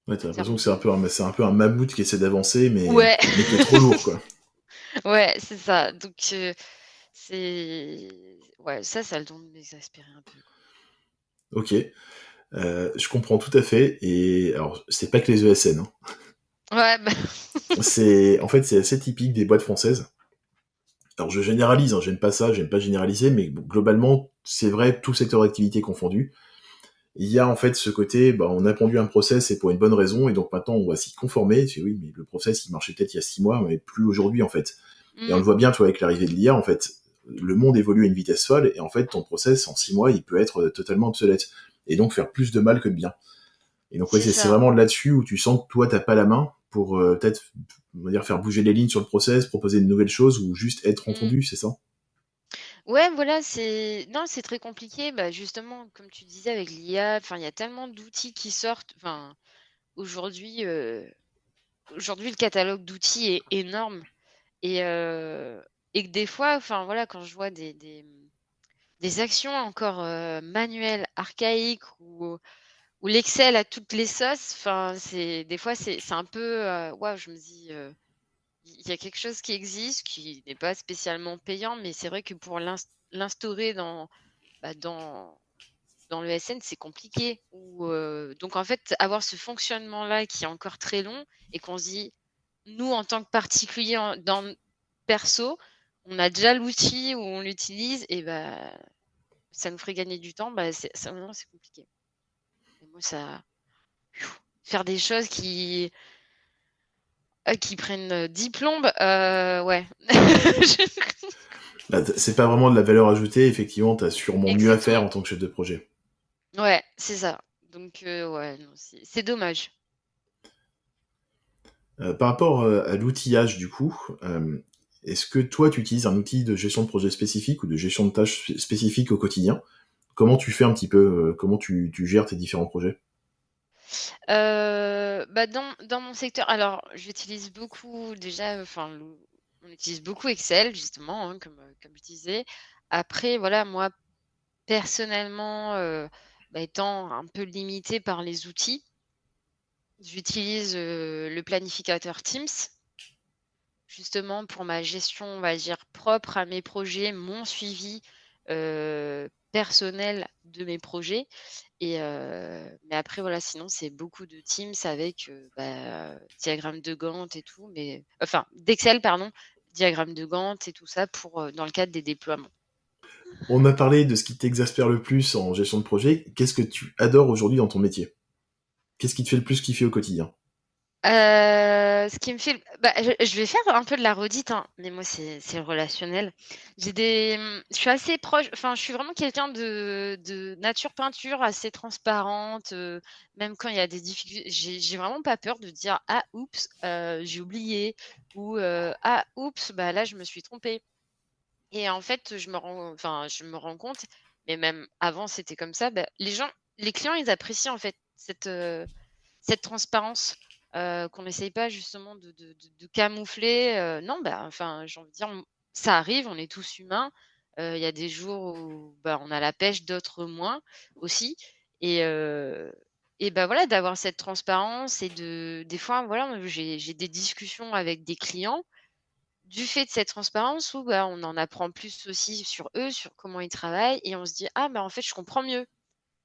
Ouais, t'as Ça l'impression me que c'est un peu un mammouth qui essaie d'avancer, Ouais, mais qui est trop lourd, quoi. ouais, c'est ça. Donc c'est ouais, ça a le don de m'exaspérer un peu, quoi. Ok, je comprends tout à fait. Et alors, c'est pas que les ESN, hein. Ouais, bah En fait, c'est assez typique des boîtes françaises. Alors, je généralise, hein, j'aime pas ça, j'aime pas généraliser, mais bon, globalement, c'est vrai, tout secteur d'activité confondu. Il y a en fait ce côté, bah, on a pondu un process et pour une bonne raison, et donc maintenant on va s'y conformer. Tu dis, oui, mais le process il marchait peut-être il y a 6 mois, mais plus aujourd'hui en fait. Et on mmh, le voit bien, tu vois, avec l'arrivée de l'IA, en fait, le monde évolue à une vitesse folle, et en fait, ton process, en 6 mois, il peut être totalement obsolète. Et donc faire plus de mal que de bien. Et donc, ouais, c'est c'est ça. vraiment là-dessus où tu sens que toi, t'as pas la main pour peut-être, on va dire, faire bouger les lignes sur le process, proposer de nouvelles choses, ou juste être Mmh. entendu, c'est ça? Ouais, voilà, c'est non, c'est très compliqué. Bah, justement, comme tu disais avec l'IA, enfin, il y a tellement d'outils qui sortent. Enfin, aujourd'hui, aujourd'hui, le catalogue d'outils est énorme et et que des fois, enfin, voilà, quand je vois des actions encore, manuelles, archaïques ou l'excel à toutes les sauces, enfin, c'est des fois, c'est un peu, waouh, je me dis, il y a quelque chose qui existe, qui n'est pas spécialement payant, mais c'est vrai que pour l'instaurer bah, dans l'ESN, c'est compliqué ou donc en fait, avoir ce fonctionnement-là qui est encore très long et qu'on se dit: «Nous, en tant que particulier perso, on a déjà l'outil où on l'utilise et bah, ça nous ferait gagner du temps», bah, c'est vraiment c'est compliqué et moi ça faire des choses qui prennent, 10 plombes, ouais. Je Là, c'est pas vraiment de la valeur ajoutée, effectivement, t'as sûrement mieux à faire Exactement. en tant que chef de projet. Ouais, c'est ça. Donc ouais, non, c'est dommage. Par rapport à l'outillage, du coup, est-ce que toi, tu utilises un outil de gestion de projet spécifique ou de gestion de tâches spécifiques au quotidien? Comment tu fais un petit peu, comment tu gères tes différents projets? Bah, dans mon secteur, alors j'utilise beaucoup déjà, enfin le on utilise beaucoup Excel justement, hein, comme je disais. Après voilà, moi personnellement, bah, étant un peu limitée par les outils, j'utilise, le planificateur Teams, justement pour ma gestion, on va dire propre à mes projets, mon suivi, personnel de mes projets. Et mais après voilà, sinon c'est beaucoup de Teams avec, bah, diagramme de Gantt et tout, mais enfin d'Excel pardon, diagramme de Gantt et tout ça pour, dans le cadre des déploiements. On a parlé de ce qui t'exaspère le plus en gestion de projet. Qu'est-ce que tu adores aujourd'hui dans ton métier? Qu'est-ce qui te fait le plus kiffer au quotidien? Ce qui me fait bah, je vais faire un peu de la redite, hein, mais moi c'est le relationnel. Je suis assez proche, enfin je suis vraiment quelqu'un de nature peinture, assez transparente, même quand il y a des difficultés, j'ai vraiment pas peur de dire: «Ah oups, j'ai oublié» ou «Ah oups, bah là je me suis trompée» et en fait, je me rends compte, mais même avant c'était comme ça, bah, les clients ils apprécient en fait cette transparence, qu'on n'essaye pas justement de camoufler, non, bah, enfin, j'ai envie de dire, ça arrive, on est tous humains. Il y a des jours où, bah, on a la pêche, d'autres moins aussi et bah, voilà, d'avoir cette transparence et des fois, voilà, j'ai des discussions avec des clients du fait de cette transparence où, bah, on en apprend plus aussi sur eux, sur comment ils travaillent et on se dit: «Ah, bah, en fait, je comprends mieux.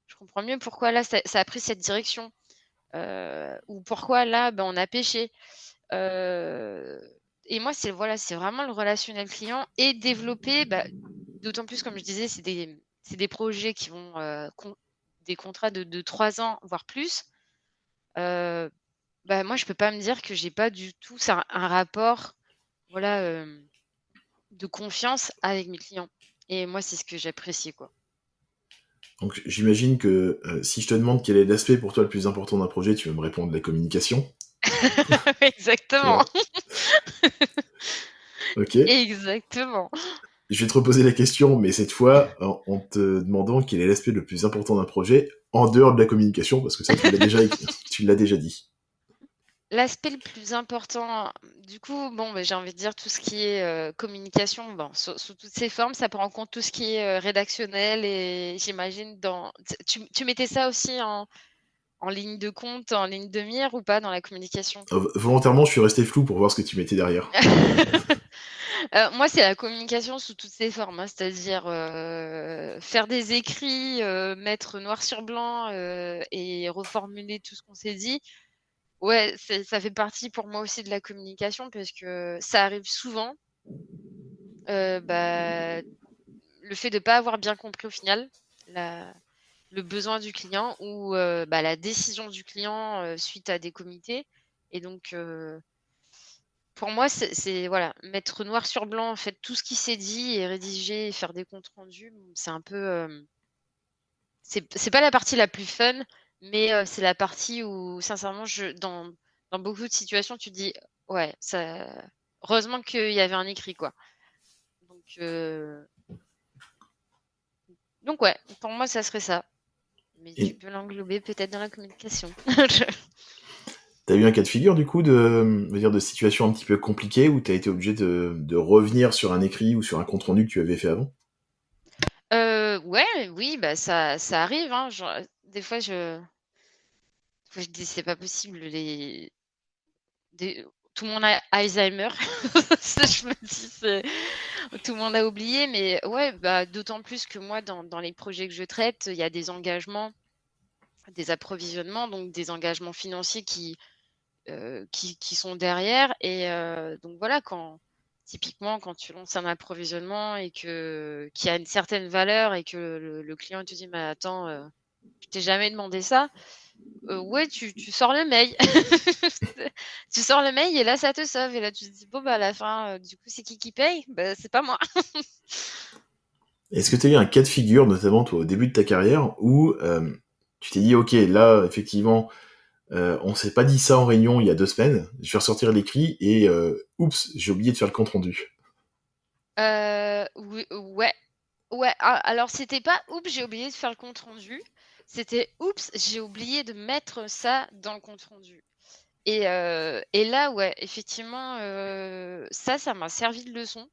Je comprends mieux pourquoi là ça a pris cette direction». Ou pourquoi là, ben, on a pêché. Heu et moi, c'est vraiment le relationnel client et développer, bah, d'autant plus comme je disais, c'est des projets qui vont, des contrats de 3 ans, voire plus. Heu, Bah, moi, je peux pas me dire que j'ai pas du tout ça un rapport, voilà, de confiance avec mes clients et moi, c'est ce que j'apprécie, quoi. Donc j'imagine que si je te demande quel est l'aspect pour toi le plus important d'un projet, tu vas me répondre la communication, tu Exactement, vois? Ok. exactement. Je vais te reposer la question, mais cette fois en te demandant quel est l'aspect le plus important d'un projet en dehors de la communication, parce que ça tu l'as déjà dit. L'aspect le plus important, du coup, bon, bah, j'ai envie de dire tout ce qui est, communication, bon, sous toutes ses formes, ça prend en compte tout ce qui est, rédactionnel et j'imagine tu mettais ça aussi en ligne de compte, en ligne de mire ou pas dans la communication? Volontairement, je suis resté flou pour voir ce que tu mettais derrière. Moi, c'est la communication sous toutes ses formes, hein, c'est-à-dire, faire des écrits, mettre noir sur blanc, et reformuler tout ce qu'on s'est dit. Ouais, ça fait partie pour moi aussi de la communication parce que ça arrive souvent, bah, le fait de pas avoir bien compris au final la le besoin du client ou, bah, la décision du client, suite à des comités et donc pour moi, c'est voilà, mettre noir sur blanc, en fait, tout ce qui s'est dit et rédiger et faire des comptes rendus, c'est un peu, c'est pas la partie la plus fun, mais c'est la partie où sincèrement dans beaucoup de situations, tu te dis: «Ouais, ça heureusement qu'il y avait un écrit, quoi». Donc heu, donc ouais, pour moi, ça serait ça. Mais tu Et peux l'englober peut-être dans la communication. t'as eu un cas de figure, du coup, on va dire, de situation un petit peu compliquée où t'as été obligé de revenir sur un écrit ou sur un compte-rendu que tu avais fait avant? Ouais, oui, bah, ça arrive, hein, genre, des fois je dis: «C'est pas possible, des tout le monde a Alzheimer». Ça, je me dis: «C'est tout le monde a oublié», mais ouais, bah, d'autant plus que moi, dans les projets que je traite, il y a des engagements, des approvisionnements, donc des engagements financiers qui sont derrière et donc voilà, typiquement, quand tu lances un approvisionnement et qui a une certaine valeur et que le client te dit: «Mais attends, je t'ai jamais demandé ça». Ouais, tu sors le mail. Tu sors le mail et là, ça te sauve et là, tu te dis: «Bon, bah, à la fin, du coup, c'est qui paye? Bah, c'est pas moi». Est-ce que tu as eu un cas de figure, notamment toi, au début de ta carrière, où tu t'es dit, ok, là, effectivement, on s'est pas dit ça en réunion il y a 2 semaines, je vais ressortir l'écrit et oups, j'ai oublié de faire le compte rendu. Oui, ouais, ouais, alors c'était pas: «Oups, j'ai oublié de faire le compte rendu». C'était: «Oups, j'ai oublié de mettre ça dans le compte rendu». Et là, ouais, effectivement, ça m'a servi de leçon.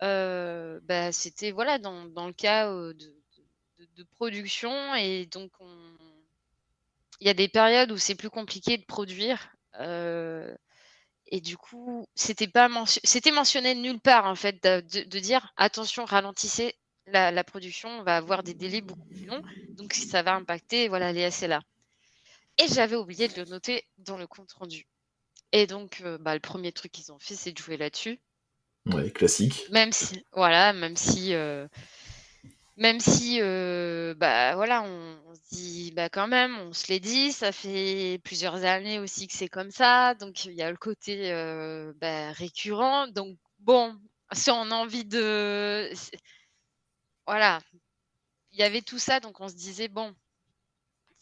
Bah, c'était voilà, dans le cas, de production et donc il y a des périodes où c'est plus compliqué de produire, et du coup, c'était mentionné nulle part, en fait, de dire: «Attention, ralentissez la production, on va avoir des délais beaucoup plus longs, donc ça va impacter, voilà, les SLA». Et j'avais oublié de le noter dans le compte rendu. Et donc, bah, le premier truc qu'ils ont fait, c'est de jouer là-dessus. Ouais, classique. Même si voilà, même si, bah, voilà, on se dit: «Bah, quand même, on se l'est dit, ça fait plusieurs années aussi que c'est comme ça», donc il y a le côté, bah, récurrent, donc bon, si on a envie de voilà, il y avait tout ça, donc on se disait: «Bon,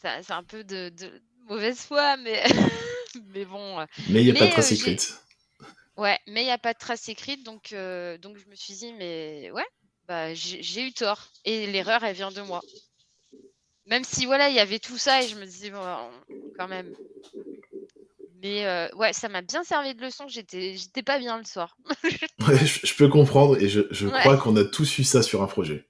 ça c'est un peu de mauvaise foi, mais mais bon, Mais il n'y a pas de mais trace j'ai écrite. ouais, mais il y a pas de trace écrite donc je me suis dit: «Mais ouais, bah, j'ai eu tort et l'erreur, elle vient de moi». Même si voilà, il y avait tout ça et je me disais: «Bon, quand même». Mais ouais, ça m'a bien servi de leçon, j'étais pas bien le soir. Ouais, je peux comprendre et je Ouais, crois qu'on a tous eu ça sur un projet.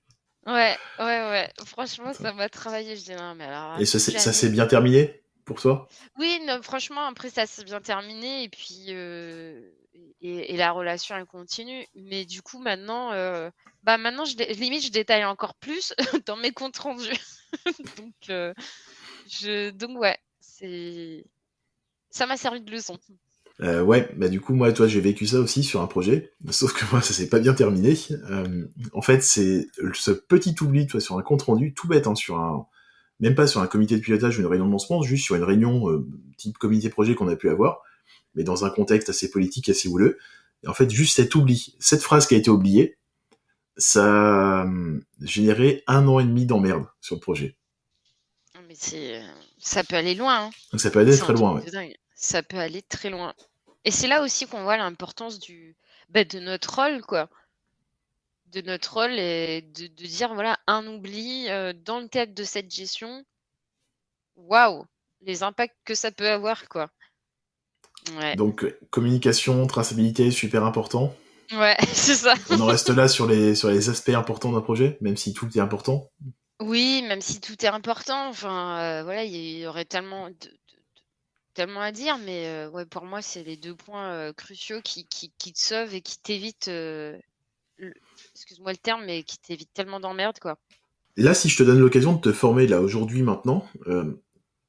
ouais, ouais, ouais, franchement, ça m'a travaillé. Je dis: «Non, mais alors là, Et plus ça s'est jamais». bien terminé pour toi? Oui, non, franchement, après ça s'est bien terminé et puis, et la relation elle continue. Mais du coup maintenant, bah, maintenant limite je détaille encore plus dans mes comptes rendus. Donc donc ouais, ça m'a servi de leçon. Ouais, bah du coup, moi, toi, j'ai vécu ça aussi sur un projet, sauf que moi, ça s'est pas bien terminé. En fait, c'est ce petit oubli, toi, sur un compte rendu, tout bête, hein, même pas sur un comité de pilotage ou une réunion de lancement, juste sur une réunion type comité projet qu'on a pu avoir, mais dans un contexte assez politique, assez houleux. Et en fait, juste cet oubli, cette phrase qui a été oubliée, ça a généré 1 an et demi d'emmerde sur le projet. Non mais ça peut aller loin, hein. Donc ça peut aller C'est très un loin, truc ouais. de dingue. Ça peut aller très loin. Et c'est là aussi qu'on voit l'importance bah, de notre rôle, quoi. De notre rôle et de dire voilà, un oubli, dans le cadre de cette gestion, waouh! Les impacts que ça peut avoir, quoi. Ouais, Donc communication, traçabilité, super important. ouais, c'est ça. On en reste là sur les aspects importants d'un projet, même si tout est important. Oui, même si tout est important, enfin, voilà, il y aurait tellement à dire, mais ouais, pour moi, c'est les 2 points, cruciaux qui te sauvent et qui t'évitent, le excuse-moi le terme, mais qui t'évitent tellement d'emmerdes, quoi. Là, si je te donne l'occasion de te former là aujourd'hui, maintenant,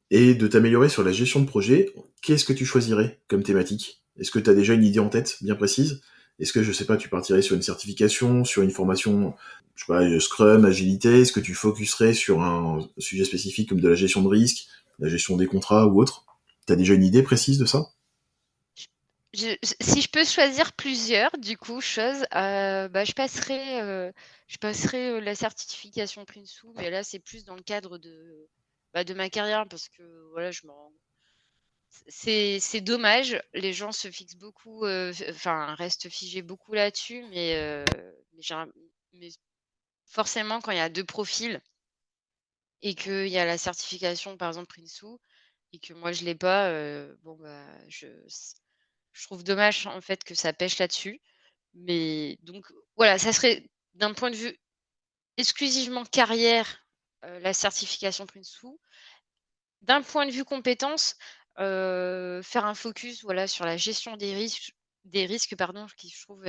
et de t'améliorer sur la gestion de projet, qu'est-ce que tu choisirais comme thématique? Est-ce que tu as déjà une idée en tête bien précise? Est-ce que, je sais pas, tu partirais sur une certification, sur une formation, je sais pas, Scrum, Agilité? Est-ce que tu focuserais sur un sujet spécifique comme de la gestion de risque, la gestion des contrats ou autre? T'as déjà une idée précise de ça? Si je peux choisir plusieurs, du coup, choses, bah, je passerai, la certification Prince2, mais là, c'est plus dans le cadre de ma carrière parce que, voilà, je m'en c'est dommage. Les gens se fixent beaucoup, enfin, restent figés beaucoup là-dessus, mais mais forcément, quand il y a 2 profils et qu'il y a la certification, par exemple, Prince2 et que moi, je l'ai pas, bon, bah, je trouve dommage, en fait, que ça pêche là-dessus. Mais donc voilà, ça serait d'un point de vue exclusivement carrière, la certification Prince2. D'un point de vue compétences, faire un focus, voilà, sur la gestion des risques, pardon, qui je trouve,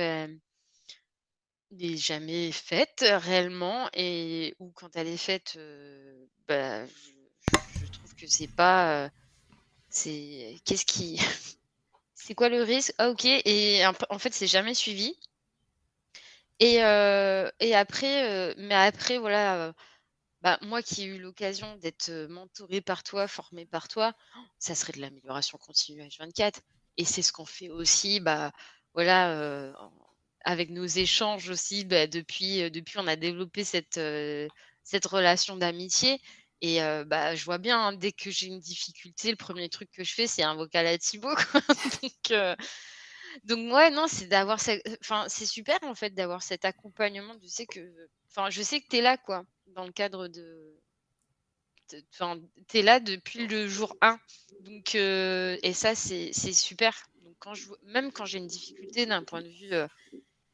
n'est jamais faite réellement et ou quand elle est faite, bah, je trouve que c'est pas, c'est qu'est-ce qui c'est quoi le risque? Ah OK et en fait, c'est jamais suivi. Et après, mais après voilà, bah, moi qui ai eu l'occasion d'être, mentorée par toi, formée par toi, ça serait de l'amélioration continue H24 et c'est ce qu'on fait aussi, bah, voilà, avec nos échanges aussi, bah, depuis on a développé cette relation d'amitié et bah, je vois bien, hein, dès que j'ai une difficulté, le premier truc que je fais, c'est un vocal à Thibaut, quoi. Donc heu donc ouais, non, c'est d'avoir enfin, c'est super en fait d'avoir cet accompagnement. Je sais que tu es là quoi, dans le cadre enfin, tu es là depuis le jour 1. Donc et ça c'est super. Donc même quand j'ai une difficulté d'un point de vue,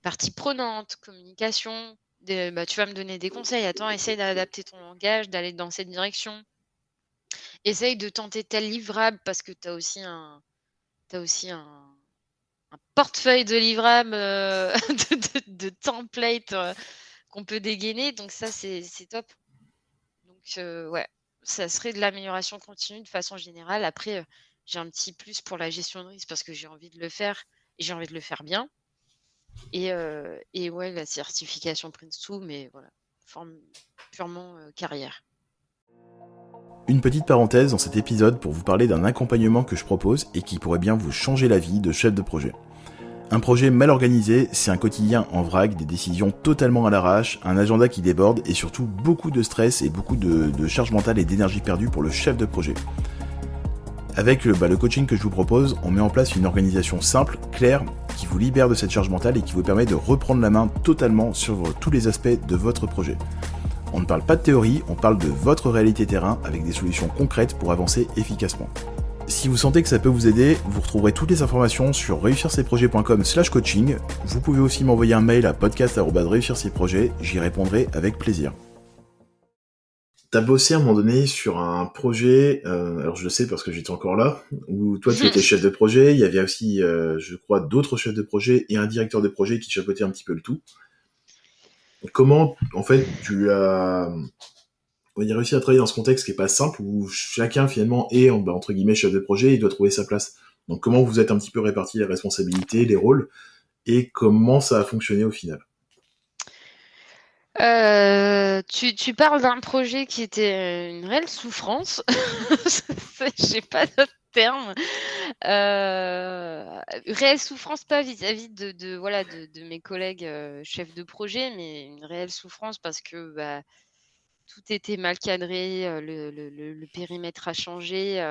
partie prenante, communication, bah, tu vas me donner des conseils: «Attends, essaye d'adapter ton langage, d'aller dans cette direction. Essaye de tenter tel livrable» parce que tu as aussi un portefeuille de livrables, de templates, qu'on peut dégainer, donc ça, c'est top. Donc ouais, ça serait de l'amélioration continue de façon générale. Après, j'ai un petit plus pour la gestion de risque parce que j'ai envie de le faire et j'ai envie de le faire bien et ouais, la certification Prince2, mais voilà, forme purement, carrière. Une petite parenthèse dans cet épisode pour vous parler d'un accompagnement que je propose et qui pourrait bien vous changer la vie de chef de projet. Un projet mal organisé, c'est un quotidien en vrac, des décisions totalement à l'arrache, un agenda qui déborde et surtout beaucoup de stress et beaucoup de charge mentale et d'énergie perdue pour le chef de projet. Avec le coaching que je vous propose, on met en place une organisation simple, claire, qui vous libère de cette charge mentale et qui vous permet de reprendre la main totalement sur tous les aspects de votre projet. On ne parle pas de théorie, on parle de votre réalité terrain avec des solutions concrètes pour avancer efficacement. Si vous sentez que ça peut vous aider, vous retrouverez toutes les informations sur réussircesprojets.com/coaching. Vous pouvez aussi m'envoyer un mail à podcast@réussircesprojets, j'y répondrai avec plaisir. T'as bossé à un moment donné sur un projet, alors je le sais parce que j'étais encore là, où toi tu étais chef de projet, il y avait aussi, je crois, d'autres chefs de projet et un directeur de projet qui chapeautait un petit peu le tout. Comment, en fait, tu as réussi à travailler dans ce contexte qui est pas simple, où chacun finalement est, entre guillemets, chef de projet et doit trouver sa place. Donc comment vous êtes un petit peu répartis les responsabilités, les rôles, et comment ça a fonctionné au final? Tu parles d'un projet qui était une réelle souffrance. J'ai pas d'autre terme. Réelle souffrance, pas vis-à-vis voilà, de mes collègues, chefs de projet, mais une réelle souffrance parce que, bah, tout était mal cadré, le périmètre a changé,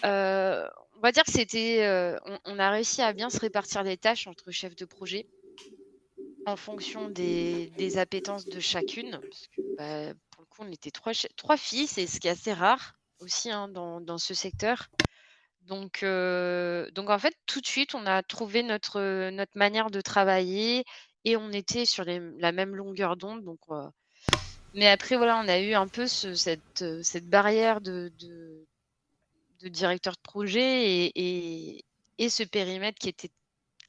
on va dire que on a réussi à bien se répartir les tâches entre chefs de projet. En fonction des appétences de chacune, parce que, bah, pour le coup, on était 3 filles, c'est ce qui est assez rare aussi, hein, dans ce secteur. Donc en fait, tout de suite, on a trouvé notre manière de travailler et on était sur la même longueur d'onde, donc Mais après, voilà, on a eu un peu cette barrière de directeur de projet et ce périmètre qui était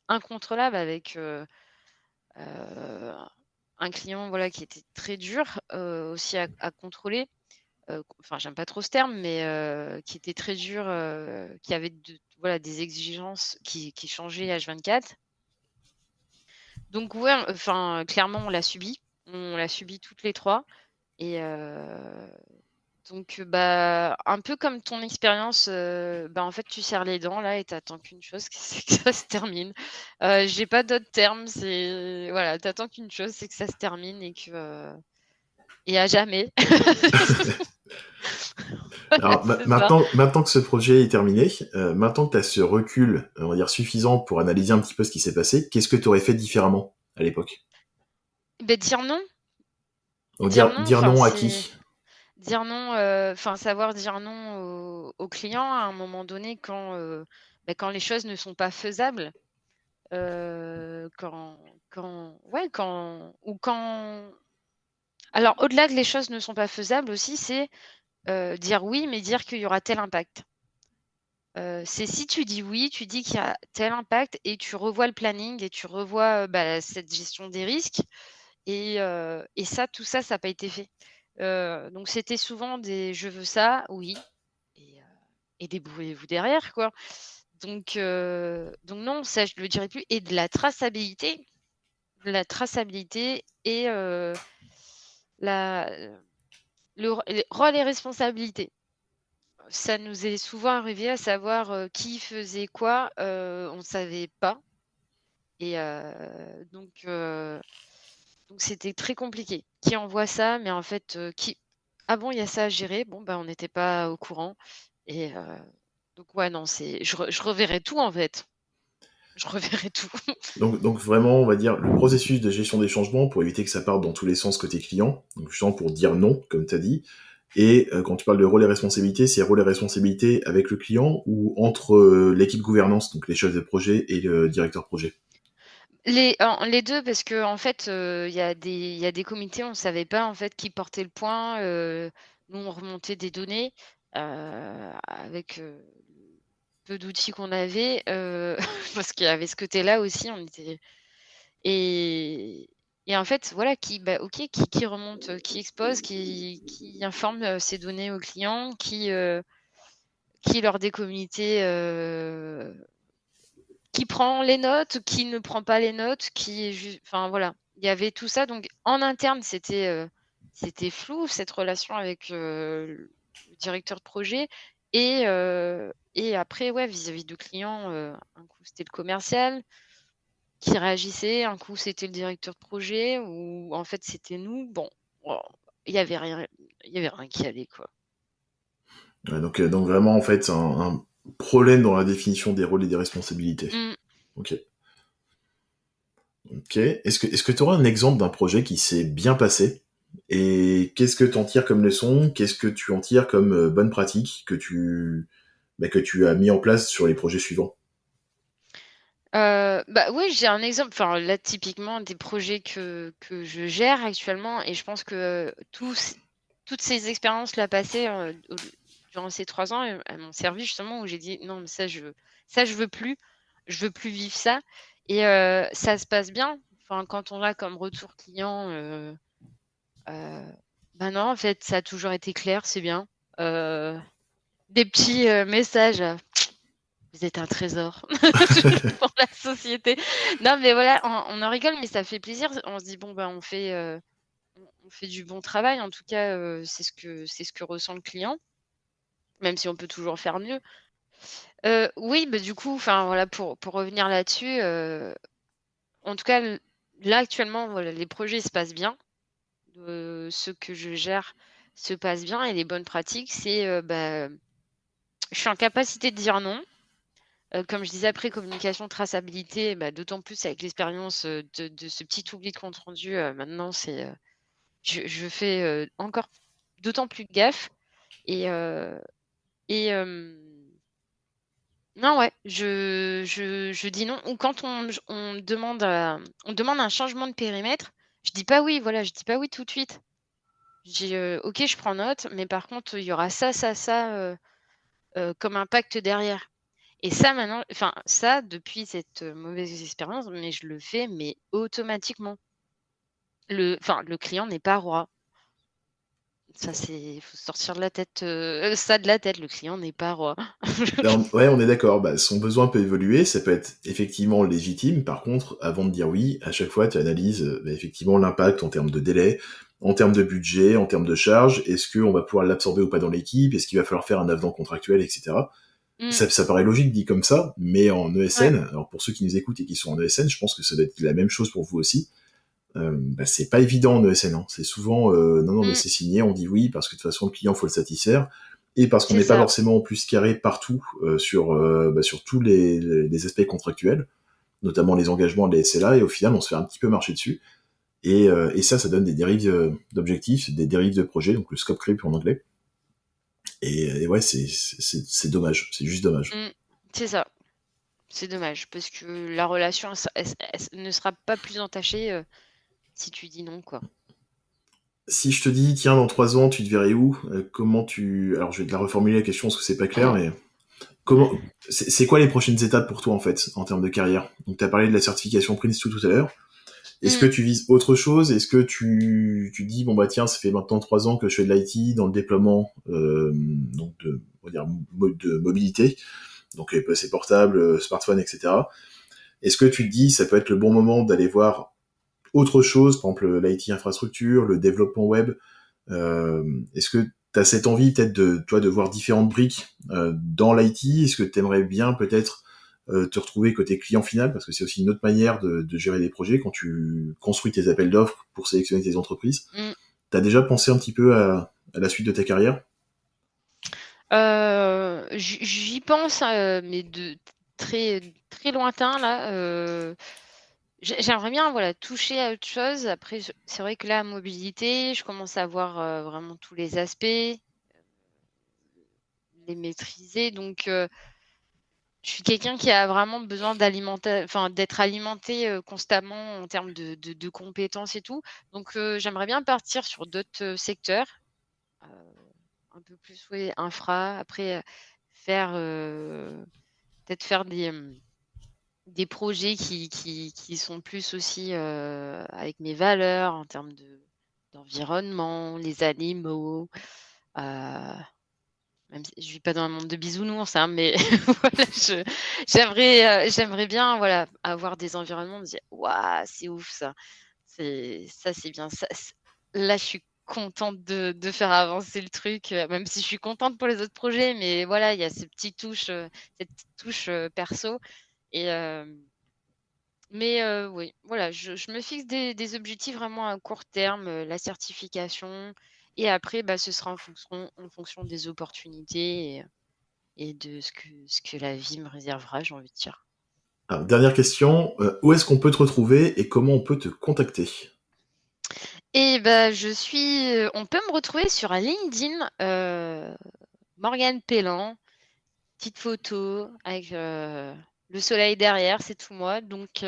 incontrôlable avec, un client, voilà, qui était très dur, aussi à contrôler. Enfin, j'aime pas trop ce terme, mais qui était très dur, qui avait voilà, des exigences qui changeaient H24. Donc ouais, enfin, clairement, on l'a subi. On l'a subi toutes les 3 et donc bah, un peu comme ton expérience, bah, en fait, tu serres les dents là et tu attends qu'une chose, c'est que ça se termine. J'ai pas d'autres termes, c'est voilà, tu attends qu'une chose, c'est que ça se termine et à jamais. Ouais, Alors c'est ça. maintenant que ce projet est terminé, maintenant que tu as ce recul, on va dire suffisant pour analyser un petit peu ce qui s'est passé, qu'est-ce que tu aurais fait différemment à l'époque? Beh, dire non. Donc Dire non, dire enfin, non à c'est qui? dire non, enfin, savoir dire non aux clients à un moment donné bah, quand les choses ne sont pas faisables, quand ouais, quand alors au-delà que les choses ne sont pas faisables aussi, c'est, dire oui, mais dire qu'il y aura tel impact. C'est si tu dis oui, tu dis qu'il y a tel impact et tu revois le planning et tu revois, bah, cette gestion des risques et ça, tout ça, ça a pas été fait. Donc c'était souvent des: «Je veux ça, oui» et heu et débrouillez-vous derrière, quoi. Donc non, ça, je le dirais plus et de la traçabilité et la les rôles et responsabilités. Ça nous est souvent arrivé à savoir, qui faisait quoi, on ne savait pas et donc c'était très compliqué. Qui envoie ça? Mais en fait, qui ah bon, il y a ça à gérer? Bon, bah, on n'était pas au courant et donc ouais, non, je reverrai tout, en fait. Je reverrai tout. Donc vraiment, on va dire, le processus de gestion des changements pour éviter que ça parte dans tous les sens côté client, donc justement pour dire non, comme tu as dit. Et quand tu parles de rôle et responsabilité, c'est rôle et responsabilité avec le client ou entre l'équipe gouvernance, donc les chefs de projet et le directeur projet. Les 2 parce qu'en fait, il y a des comités, on ne savait pas, en fait, qui portait le point, nous, on remontait des données, avec, peu d'outils qu'on avait, parce qu'il y avait ce côté-là aussi, on était et et en fait, voilà, bah, OK, qui remonte, qui expose, qui informe, ces données aux clients, qui lors des comités, qui prend les notes, qui ne prend pas les notes, qui est ju enfin voilà. Il y avait tout ça donc en interne, c'était flou cette relation avec, le directeur de projet et après ouais, vis-à-vis du client, un coup c'était le commercial qui réagissait, un coup c'était le directeur de projet ou en fait c'était nous. Bon, oh, il y avait rien il y avait rien qui allait quoi. Ouais, donc vraiment, en fait, un problème dans la définition des rôles et des responsabilités. Mmh. Ok. Ok. Est-ce que tu auras un exemple d'un projet qui s'est bien passé? Et qu'est-ce que tu en tires comme leçon? Qu'est-ce que tu en tires comme bonne pratique que tu as mis en place sur les projets suivants? Bah, oui, j'ai un exemple, enfin, là, typiquement, des projets que je gère actuellement et je pense que toutes ces expériences-là passées, durant ces 3 ans, elles m'ont servi justement où j'ai dit: «Non, mais ça, je veux plus vivre ça» et ça se passe bien. Enfin, quand on a comme retour client, heu, bah, non, en fait, ça a toujours été clair, c'est bien. Heu, des petits, messages, vous êtes un trésor pour la société. Non, mais voilà, on en rigole, mais ça fait plaisir. On se dit: «Bon, bah, on fait du bon travail». En tout cas, c'est ce que ressent le client, même si on peut toujours faire mieux. Oui, bah, du coup, enfin, voilà, pour revenir là-dessus, en tout cas, là, actuellement, voilà, les projets se passent bien. Ceux que je gère se passent bien et les bonnes pratiques, c'est, bah, je suis en capacité de dire non. Comme je disais après communication, traçabilité, bah, d'autant plus avec l'expérience, de ce petit oubli de compte rendu, maintenant je fais, encore d'autant plus gaffe et et non, ouais, je dis non ou quand on demande un changement de périmètre, je dis pas oui, voilà, je dis pas oui tout de suite. Je dis: «OK, je prends note, mais par contre, il y aura ça, ça, ça, comme impact derrière». Et ça maintenant enfin ça depuis cette, mauvaise expérience, mais je le fais, mais automatiquement. Le client n'est pas roi. Ça c'est faut sortir de la tête, ça de la tête, le client n'est pas roi. Ouais, on est d'accord. Bah, son besoin peut évoluer, ça peut être effectivement légitime. Par contre, avant de dire oui, à chaque fois, tu analyses bah, effectivement l'impact en termes de délai, en termes de budget, en termes de charges. Est-ce qu'on va pouvoir l'absorber ou pas dans l'équipe? Est-ce qu'il va falloir faire un avenant contractuel, etc. Mmh, Ça paraît logique dit comme ça, mais en ouais, ESN, alors pour ceux qui nous écoutent et qui sont en ESN, je pense que ça doit être la même chose pour vous aussi. Bah, c'est pas évident en ESN, hein. C'est souvent non, non, mais mmh, c'est signé, on dit oui, parce que de toute façon, le client, faut le satisfaire. Et parce qu'on c'est n'est pas ça. forcément en plus carré partout sur tous les aspects contractuels, notamment les engagements de la SLA, et au final, on se fait un petit peu marcher dessus. Et ça donne des dérives d'objectifs, des dérives de projet, donc le scope creep en anglais. Et ouais, c'est dommage, c'est juste dommage. Mmh, c'est ça. C'est dommage parce que la relation elle ne sera pas plus entachée, si tu dis non, quoi. Si je te dis, tiens, dans 3 ans, tu te verrais où comment tu... Alors, je vais te la reformuler la question parce que c'est pas clair, mais comment... C'est quoi les prochaines étapes pour toi, en fait, en termes de carrière? Donc, tu as parlé de la certification Prince tout à l'heure. Est-ce que Mmh. tu vises autre chose? Est-ce que tu dis, bon, bah, tiens, ça fait maintenant 3 ans que je fais de l'IT dans le déploiement donc on va dire, de mobilité, donc les PC portables, smartphones, etc. Est-ce que tu te dis, ça peut être le bon moment d'aller voir autre chose, par exemple l'IT infrastructure, le développement web? Est-ce que tu as cette envie peut-être de voir différentes briques dans l'IT? Est-ce que tu aimerais bien peut-être te retrouver côté client final? Parce que c'est aussi une autre manière de gérer des projets quand tu construis tes appels d'offres pour sélectionner tes entreprises. Mmh. Tu as déjà pensé un petit peu à la suite de ta carrière? J'y pense, mais de très très lointain là, j'aimerais bien, voilà, toucher à autre chose. Après c'est vrai que là, mobilité, je commence à voir, vraiment tous les aspects, les maîtriser donc je suis quelqu'un qui a vraiment besoin d'être alimenté, constamment en termes de compétences et tout. Donc j'aimerais bien partir sur d'autres, secteurs, heu, un peu plus, ouais, infra. Après, faire, peut-être faire des projets qui sont plus aussi, avec mes valeurs en termes d'environnement, les animaux, heu même si je vis pas dans un monde de bisounours, hein, mais voilà, j'aimerais bien, voilà, avoir des environnements, me dire: «Waouh, c'est ouf ça, c'est bien, ça là, je suis contente de faire avancer le truc», même si je suis contente pour les autres projets, mais voilà, il y a ces petites touches, cette petite touche, perso et mais oui, voilà, je me fixe des objectifs vraiment à court terme, la certification et après, bah, ce sera en fonction des opportunités et de ce que la vie me réservera, j'ai envie de dire. Alors, dernière question, où est-ce qu'on peut te retrouver et comment on peut te contacter? Et bah, on peut me retrouver sur LinkedIn, Morgane Pellan, petite photo avec, le soleil derrière, c'est tout moi. Donc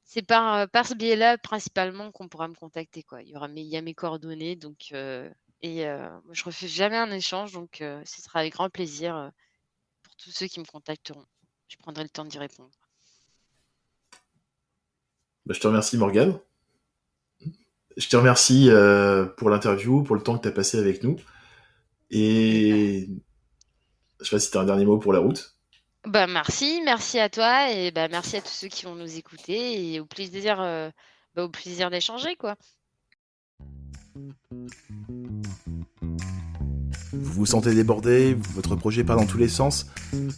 c'est par ce biais-là principalement qu'on pourra me contacter, quoi. Il y a mes coordonnées donc moi je refuse jamais un échange donc ce sera avec grand plaisir, pour tous ceux qui me contacteront. Je prendrai le temps d'y répondre. Bah, je te remercie Morgane. Je te remercie pour l'interview, pour le temps que tu as passé avec nous. Et bah Et je sais pas si tu as un dernier mot pour la route. merci à toi et bah, merci à tous ceux qui vont nous écouter et au plaisir d'échanger, quoi. Vous vous sentez débordé, votre projet part dans tous les sens?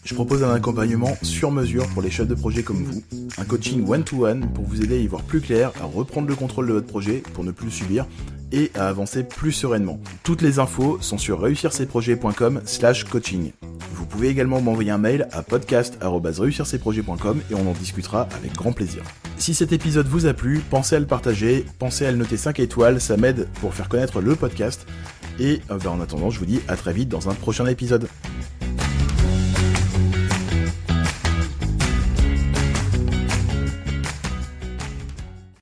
Je propose un accompagnement sur mesure pour les chefs de projet comme vous, un coaching one-to-one pour vous aider à y voir plus clair, à reprendre le contrôle de votre projet pour ne plus le subir et à avancer plus sereinement. Toutes les infos sont sur réussircesprojets.com/coaching. Vous pouvez également m'envoyer un mail à podcast@réussircesprojets.com et on en discutera avec grand plaisir. Si cet épisode vous a plu, pensez à le partager, pensez à le noter 5 étoiles, ça m'aide pour faire connaître le podcast. Et en attendant, je vous dis à très vite dans un prochain épisode.